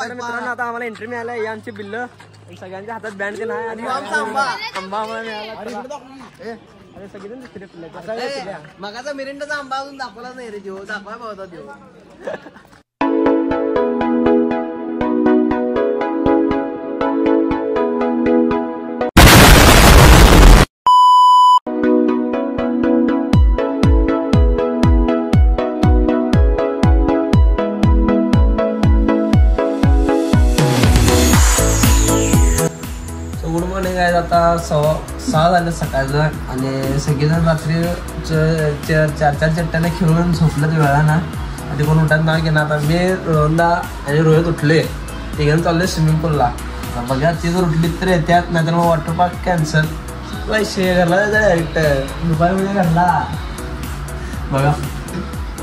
मित्रांनो आता आम्हाला एंट्री मिळाला आहे आमची बिल्ल सगळ्यांच्या हातात बँड ते नाही आणि आंबा आम्हाला मिळाला अरे सगळेजण दुसरे पिल्ले मगाचा मिरिंडाचा आंबा अजून दाखवला नाही रे देव दाखवाय पाहता देव गुड मॉर्निंग आहे आता 6:15 झालं सकाळचं आणि सगळेजण रात्री चार चट्ट्याने खेळून झोपलं वेळा ना ते कोण उठायला नाव घेणार आता मी रोहनदा आणि रोहित उठले तिघांना चालले स्विमिंग पूलला बघा ती जर उठली तर येतात नाहीतर मग वॉटर पार्क कॅन्सल पैसे घरला डायरेक्ट दुपारमध्ये घरला बघा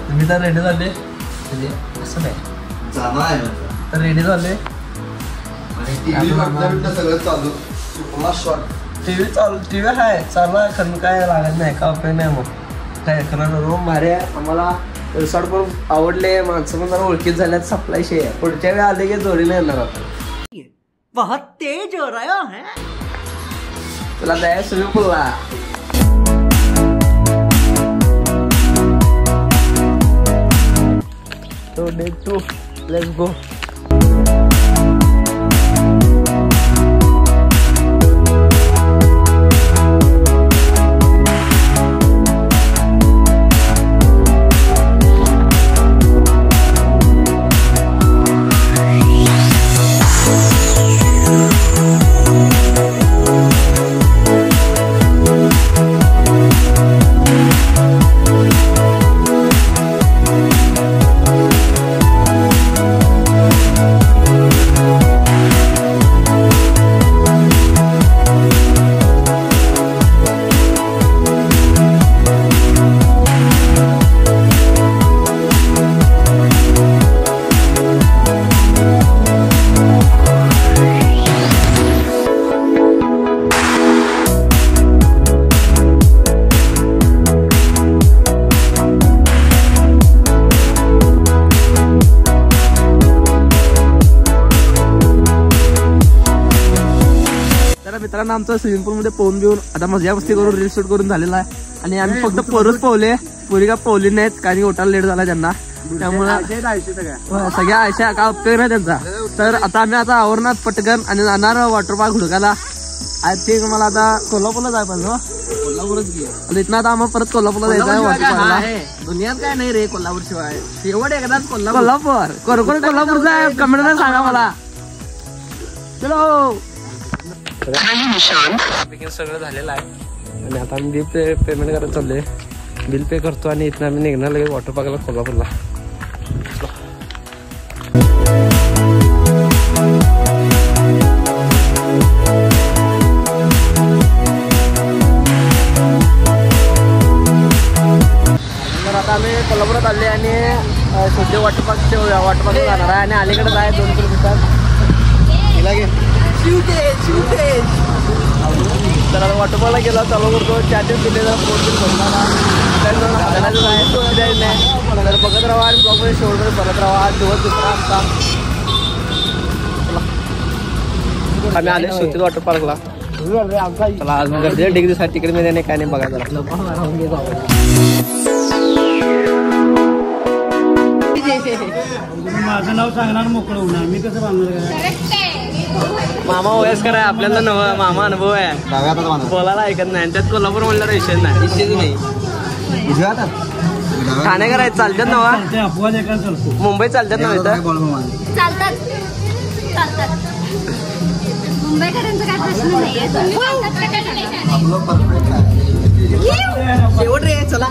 तुम्ही तर रेडी झाले म्हणजे असं नाही तर रेडी झाले टीव्ही आहे चालू आहे खरं काय लागत नाही का उपयोग नाही मग काय खरं रूम भारी आहे आम्हाला रिसॉर्ट पण आवडले माणसं पण जरा ओळखीत झाल्यात सप्लायशी आहे पुढच्या वेळी आले की जोडीला येणार आता बहुत तेज हो रहा है तुला जाय स्विमिंग पूलला तो डे 2 लेट्स गो मित्रांनो आमचं स्विमिंग पूल मध्ये पोहून घेऊन आता मजा मस्ती करून रील शूट करून झालेला आहे आणि आम्ही फक्त पोरच पोहले पुरी का पोहली नाहीत कारण उठायला लेट झाला त्यांना त्यामुळे सगळ्या आयशा का उपयोग नाही त्यांचा तर आता आम्ही आता आवरणार पटकन आणि जाणार वॉटर पार्क हुडकायला आय थिंक मला आता कोल्हापूरला जाय पाहिजे कोल्हापूरच घे इथं आता आम्हाला परत कोल्हापूरला जायचं आहे वॉटर पार्कला दुनियात काय नाही रे कोल्हापूर शिवाय शेवट एकदाच कोल्हापूर कोण कोल्हापूरचा आहे कमेंट मध्ये सांगा मला चलो सगळं झालेलं आहे आणि आता आम्ही बिल पेमेंट करायला चाललोय बिल पे करतो आणि इथं आम्ही निघणार लगेच वॉटर पार्कला कोल्हापूरला तर आता आम्ही कोल्हापुरात आले आणि सध्या वॉटर पार्कला जाणार आहे आणि अलीकडे आहे 2 किलोमीटर तर आता वॉटर पार्कला गेला चालू करतो चॅटिंग केले जरा तर बघत राहा आणि ब्लॉगमध्ये शेवटमध्ये बघत राहा आज दिवस दुसरा आमचा आम्ही आले सुतीत वॉटर पार्कला चला आज गर्दी डिग्री साठी तिकडे मी काय नाही बघायला माझं नाव सांगणार मोकळं होणार मी कसं बांधणार मामा वयस्कर आहे आपल्याला मामा अनुभव आहे बोलायला ऐकत नाही त्यात कोल्हापूर म्हणल्यावर विषय नाही विषयच नाही ठाणेकर आहेत चालतात ना अपवाद एका चालतो मुंबई चालतात ना इथं चालतात मुंबईकरांचा काय प्रश्न नाहीये शेवट रे चला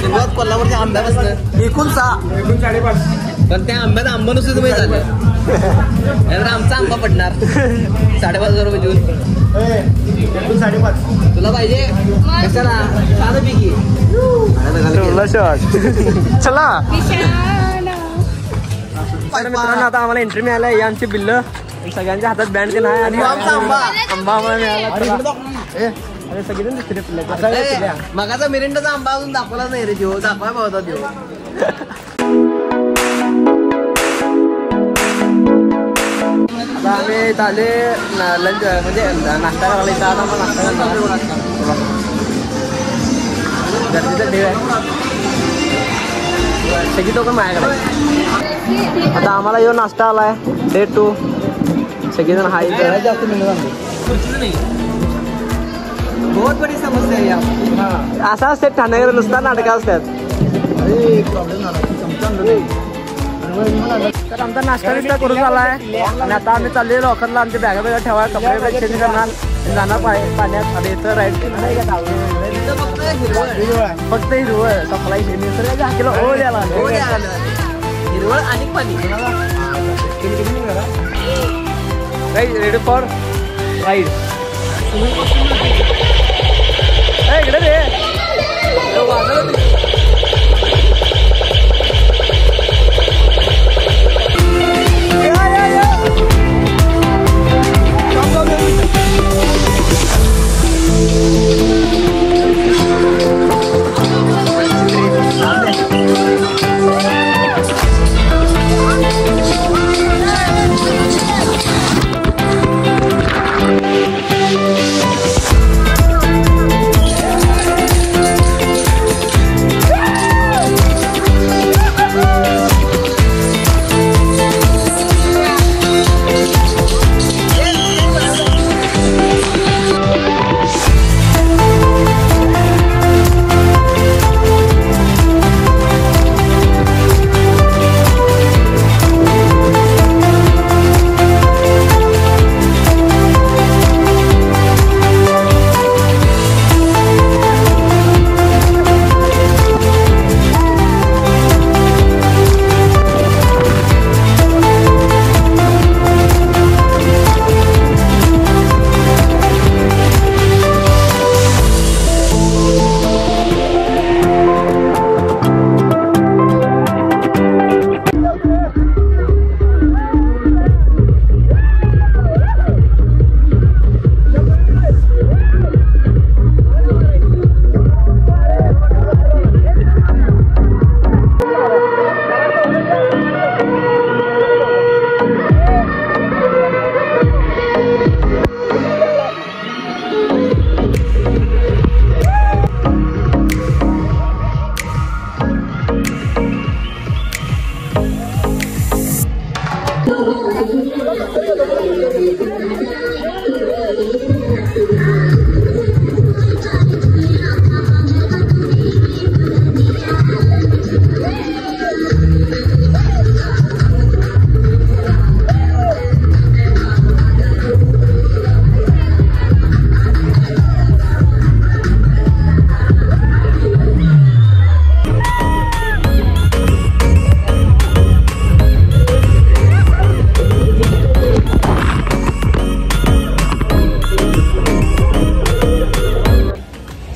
सुरुवात कोल्हापूरच्या आंब्यापासून एकूण 6 पण त्या आंब्यात आंबा नुसतं तुम्ही झालं आमचा आंबा पडणार 5,500 रुपये देऊन 5.5 तुला पाहिजे कशाला साधं पिकी चला मित्रांनो आता आम्हाला एंट्री मिळाला आहे आमची बिल्ल सगळ्यांच्या हातात बँड ते नाही आणि आंबा आम्हाला मिळाला अरे सगळेजण दुसरे पिल्ले मगाचा मिरिंडाचा आंबा अजून दाखवला नाही रे देव दाखवाय पाहता देव आम्ही चाले लंच म्हणजे नाश्ता करायला इथं आता आम्हाला नाश्ता करायला गर्दीचं ठेव आहे सगळी लोक माझ्याकडे. आता आम्हाला येऊन नाश्ता आलाय डे 2 सगळेजण हाय जास्त मिळत नाही. बहुत बडी समस्या आहे या. असं असते ठाण्याकडे नुसता नाटकं असतात. तर आमचा नाश्ता बिस्टा करून झालाय आणि आता आम्ही चालले लॉकरला आमच्या बॅगा बिगा ठेवा कपडे बिग चेंज करणार जाणार पाण्यात आणि इथं राईड फक्त हिरवळ सप्लाय निसर्गाच्या हाकेला ओढ याला हिरवळ आणि पाणी. Ready for ride. इकडे रे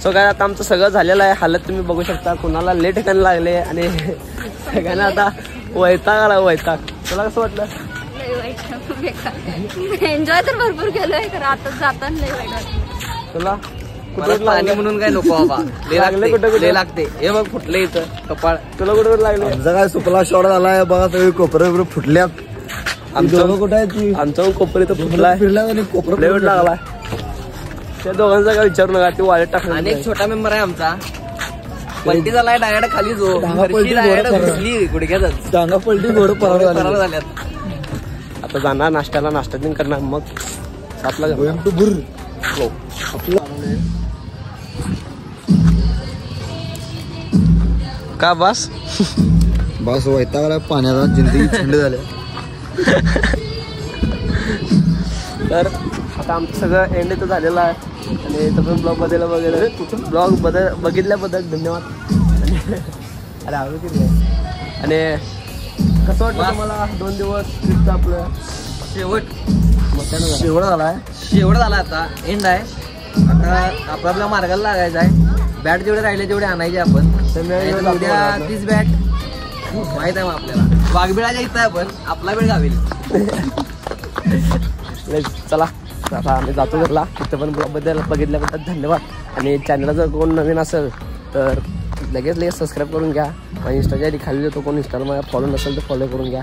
सो काय आता आमचं सगळं झालेलं आहे. हालत तुम्ही बघू शकता. कुणाला लेट ठिकाणी लागले आणि सगळ्यांना आता वैताग आला. वैताग तुला कसं वाटलं? एन्जॉय तर भरपूर केलंय खरं आता जाताना लय वाईट वाटलं. तुला पाणी म्हणून काय नको बाबा. लागले कुठे लागते हे बघ फुटले इथं कपाळ. तुला कुठे लागले? आमचा काय सुपला शॉट झालाय बघा सगळे कोपरे बिपरे फुटल्यात. आमचं कुठे आहे आमचा कोपरी तर फुटलाय. फिरला आणि कोपरा लेवट लागलाय. त्या दोघांचा काय विचारू नका. ते वाळत टाकलं. आणि एक छोटा मेंबर आहे आमचा पलटी झालाय डायरेक्ट खाली जो गुडघ्यातच डांगा पलटी घोड फरार झाल्यात. आता जाणार नाश्त्याला. नाश्ता दिन करणार मग 7 ला का बस बस वैताग पाण्याला जिंदगी थंड झाल्या. तर आता आमचं सगळं एंड इथं झालेलं आहे आणि तुम्ही ब्लॉग बदलला वगैरे ब्लॉग बघितल्याबद्दल धन्यवाद. अरे आवडत किती आहे. आणि कसं वाटतं तुम्हाला 2 दिवस ट्रिपचं आपलं शेवट झाला. आता एंड आहे. आता आपल्या मार्गाला लागायचं आहे. बॅट जेवढे राहिले तेवढे आणायचे आपण. उद्या 30 बॅट माहित आहे मग आपल्याला. वाघबिळाच्या इथं आहे पण आपला वेळ गावेल. चला आता आम्ही जातो घरला. तिथं पण ब्लॉगबद्दल बघितल्याबद्दल धन्यवाद. आणि चॅनलला जर कोण नवीन असेल तर लगेच सबस्क्राईब करून घ्या. आणि इंस्टाच्या आयडी खाली देतो. कोण इंस्टाला फॉलो नसेल तर फॉलो करून घ्या.